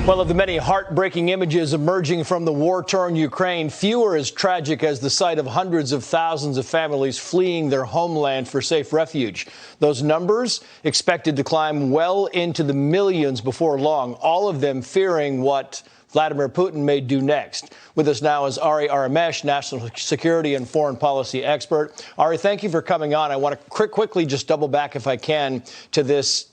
Well, of the many heartbreaking images emerging from the war-torn Ukraine, few are as tragic as the sight of hundreds of thousands of families fleeing their homeland for safe refuge. Those numbers expected to climb well into the millions before long, all of them fearing what Vladimir Putin may do next. With us now is Ari Aramesh, national security and foreign policy expert. Ari, thank you for coming on. I want to quickly just double back, if I can, to this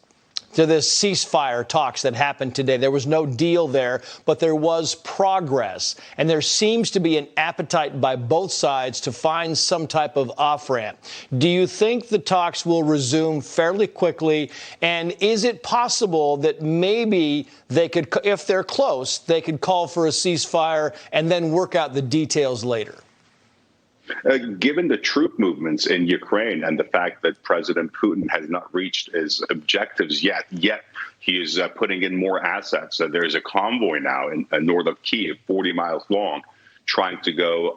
ceasefire talks that happened today. There was no deal there, but there was progress. And there seems to be an appetite by both sides to find some type of off-ramp. Do you think the talks will resume fairly quickly? And is it possible that maybe they could, if they're close, they could call for a ceasefire and then work out the details later? Given the troop movements in Ukraine and the fact that President Putin has not reached his objectives yet he is putting in more assets. There's a convoy now in north of Kyiv, 40 miles long, trying to go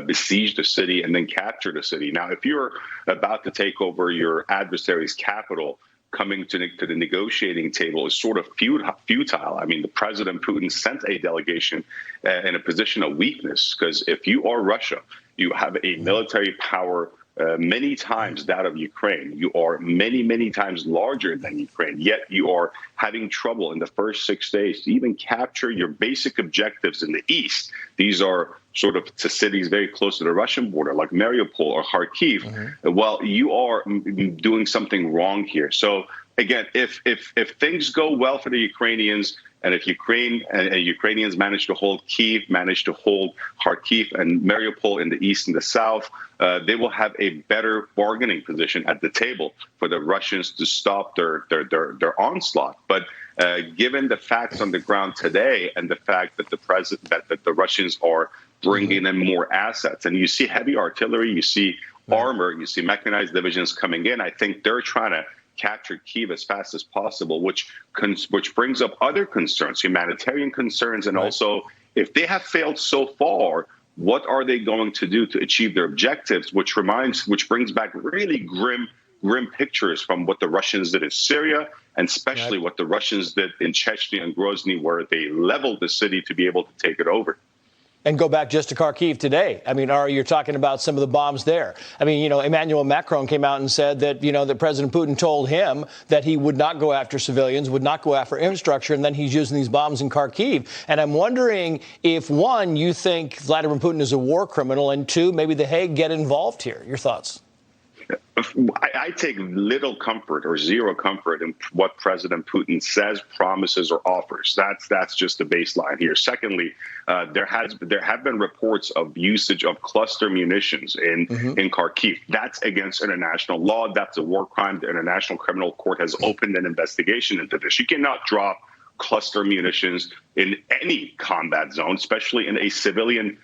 besiege the city and then capture the city. Now, if you're about to take over your adversary's capital, coming to the negotiating table is sort of futile. I mean, the President Putin sent a delegation in a position of weakness, because if you are Russia, you have a military power many times that of Ukraine. You are many, many times larger than Ukraine, yet you are having trouble in the first 6 days to even capture your basic objectives in the east. These are sort of to cities very close to the Russian border, like Mariupol or Kharkiv. Well, you are doing something wrong here. So again, if things go well for the Ukrainians, and if Ukraine and Ukrainians manage to hold Kyiv, manage to hold Kharkiv and Mariupol in the east and the south, they will have a better bargaining position at the table for the Russians to stop their onslaught. But given the facts on the ground today and the fact that the Russians are bringing in more assets, and you see heavy artillery, you see armor, you see mechanized divisions coming in, I think they're trying to capture Kyiv as fast as possible, which brings up other concerns, humanitarian concerns, and also, if they have failed so far, what are they going to do to achieve their objectives? Which brings back really grim pictures from what the Russians did in Syria, and especially what the Russians did in Chechnya and Grozny, where they leveled the city to be able to take it over. And go back just to Kharkiv today. I mean, Ari, you're talking about some of the bombs there. I mean, Emmanuel Macron came out and said that, that President Putin told him that he would not go after civilians, would not go after infrastructure, and then he's using these bombs in Kharkiv. And I'm wondering if, one, you think Vladimir Putin is a war criminal, and two, maybe The Hague get involved here. Your thoughts? I take little comfort or zero comfort in what President Putin says, promises, or offers. That's just the baseline here. Secondly, there have been reports of usage of cluster munitions in Kharkiv. That's against international law. That's a war crime. The International Criminal Court has opened an investigation into this. You cannot drop cluster munitions in any combat zone, especially in a civilian,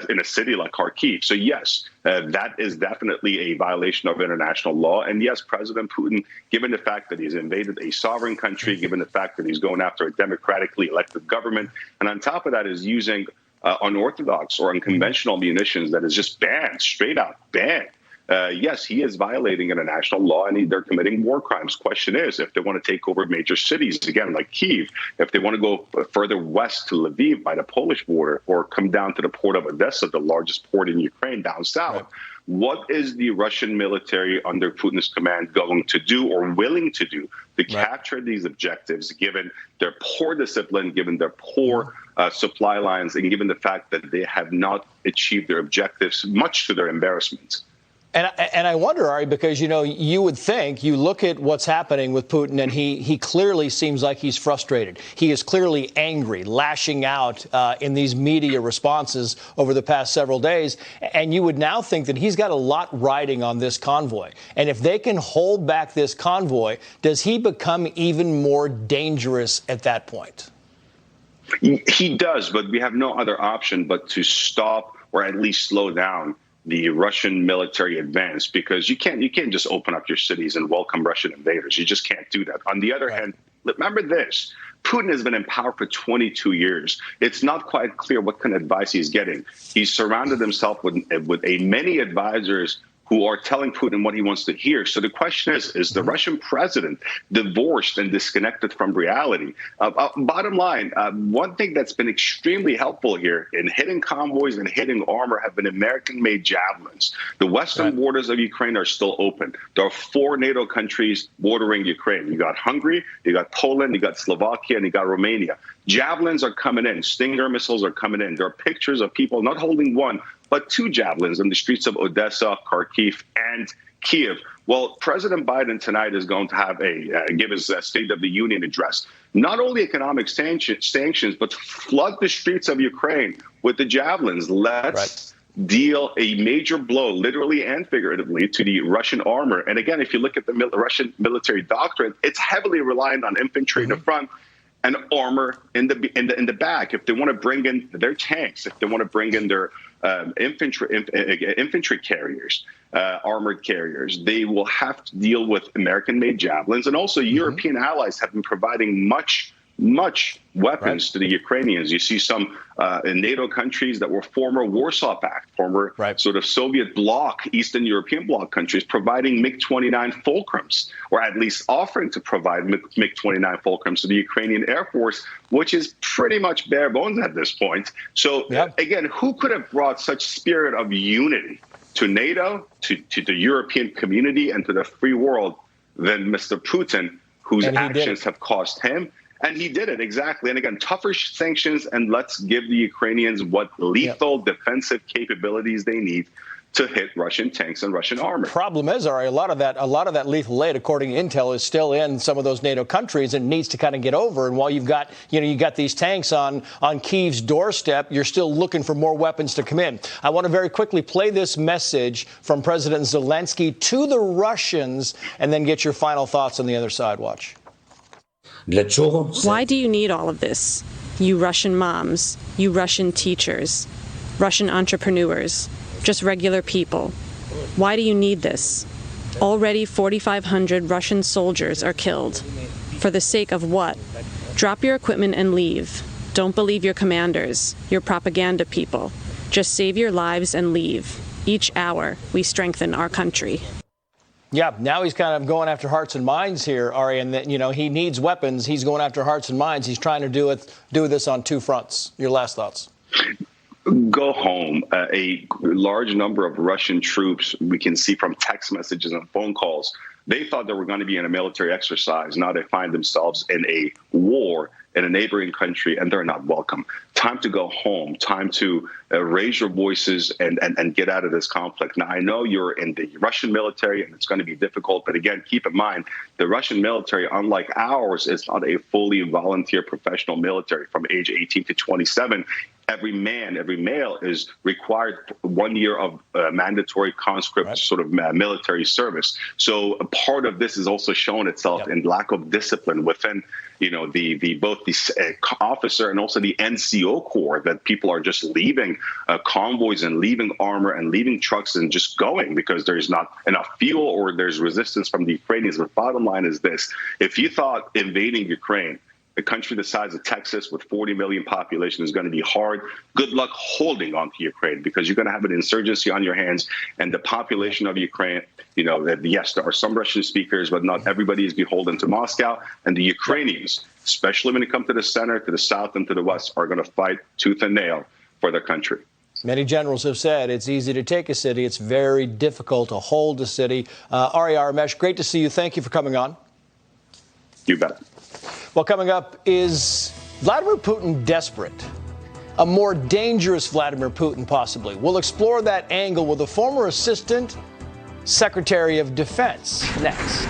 in a city like Kharkiv. So yes, that is definitely a violation of international law. And yes, President Putin, given the fact that he's invaded a sovereign country, given the fact that he's going after a democratically elected government, and on top of that is using unorthodox or unconventional munitions that is just banned, straight out banned. Yes, he is violating international law, and they're committing war crimes. Question is, if they want to take over major cities, again, like Kyiv, if they want to go further west to Lviv by the Polish border, or come down to the port of Odessa, the largest port in Ukraine down south, what is the Russian military under Putin's command going to do or willing to do to capture these objectives, given their poor discipline, given their poor supply lines, and given the fact that they have not achieved their objectives, much to their embarrassment? And I wonder, Ari, because, you would think, you look at what's happening with Putin, and he clearly seems like he's frustrated. He is clearly angry, lashing out in these media responses over the past several days. And you would now think that he's got a lot riding on this convoy. And if they can hold back this convoy, does he become even more dangerous at that point? He does, but we have no other option but to stop or at least slow down the Russian military advance, because you can't just open up your cities and welcome Russian invaders. You just can't do that. On the other hand, remember this: Putin has been in power for 22 years. It's not quite clear what kind of advice he's getting. He's surrounded himself with many advisors who are telling Putin what he wants to hear. So the question is the Russian president divorced and disconnected from reality? Bottom line, one thing that's been extremely helpful here in hitting convoys and hitting armor have been American-made javelins. The western borders of Ukraine are still open. There are 4 NATO countries bordering Ukraine. You got Hungary, you got Poland, you got Slovakia, and you got Romania. Javelins are coming in. Stinger missiles are coming in. There are pictures of people not holding one, but 2 javelins in the streets of Odessa, Kharkiv, and Kiev. Well, President Biden tonight is going to have give his State of the Union address. Not only economic sanctions, but flood the streets of Ukraine with the javelins. Let's deal a major blow, literally and figuratively, to the Russian armor. And again, if you look at the Russian military doctrine, it's heavily reliant on infantry in the front and armor in the back. If they want to bring in their tanks, if they want to bring in their infantry carriers, armored carriers, they will have to deal with American-made javelins. And also European allies have been providing much weapons to the Ukrainians. You see some in NATO countries that were former Warsaw Pact, former sort of Soviet bloc, Eastern European bloc countries providing MiG-29 Fulcrums, or at least offering to provide MiG-29 Fulcrums to the Ukrainian Air Force, which is pretty much bare bones at this point. So again, who could have brought such spirit of unity to NATO, to the European community, and to the free world than Mr. Putin, whose actions have cost him? And he did it, exactly. And again, tougher sanctions, and let's give the Ukrainians what lethal defensive capabilities they need to hit Russian tanks and Russian armor. Problem is, Ari, a lot of that lethal aid, according to intel, is still in some of those NATO countries and needs to kind of get over. And while you've got these tanks on Kyiv's doorstep, you're still looking for more weapons to come in. I want to very quickly play this message from President Zelensky to the Russians, and then get your final thoughts on the other side. Watch. Why do you need all of this? You Russian moms, you Russian teachers, Russian entrepreneurs, just regular people. Why do you need this? Already 4,500 Russian soldiers are killed. For the sake of what? Drop your equipment and leave. Don't believe your commanders, your propaganda people. Just save your lives and leave. Each hour, we strengthen our country. Yeah, now he's kind of going after hearts and minds here, Ari, and that, he needs weapons. He's going after hearts and minds. He's trying to do this on 2 fronts. Your last thoughts? Go home. A large number of Russian troops, we can see from text messages and phone calls, they thought they were going to be in a military exercise. Now they find themselves in a war in a neighboring country, and they're not welcome. Time to go home. Time to raise your voices and get out of this conflict. Now, I know you're in the Russian military, and it's going to be difficult. But again, keep in mind, the Russian military, unlike ours, is not a fully volunteer professional military from age 18 to 27. Every male is required 1 year of mandatory conscript sort of military service. So a part of this is also showing itself in lack of discipline within, both the officer and also the NCO Corps, that people are just leaving convoys and leaving armor and leaving trucks and just going because there's not enough fuel or there's resistance from the Ukrainians. But bottom line is this: if you thought invading Ukraine, a country the size of Texas with 40 million population, is going to be hard, good luck holding on to Ukraine, because you're going to have an insurgency on your hands. And the population of Ukraine, yes, there are some Russian speakers, but not everybody is beholden to Moscow. And the Ukrainians, especially when it comes to the center, to the south, and to the west, are going to fight tooth and nail for their country. Many generals have said it's easy to take a city. It's very difficult to hold a city. Ari Aramesh, great to see you. Thank you for coming on. You bet. Well, coming up, is Vladimir Putin desperate? A more dangerous Vladimir Putin, possibly. We'll explore that angle with a former Assistant Secretary of Defense next.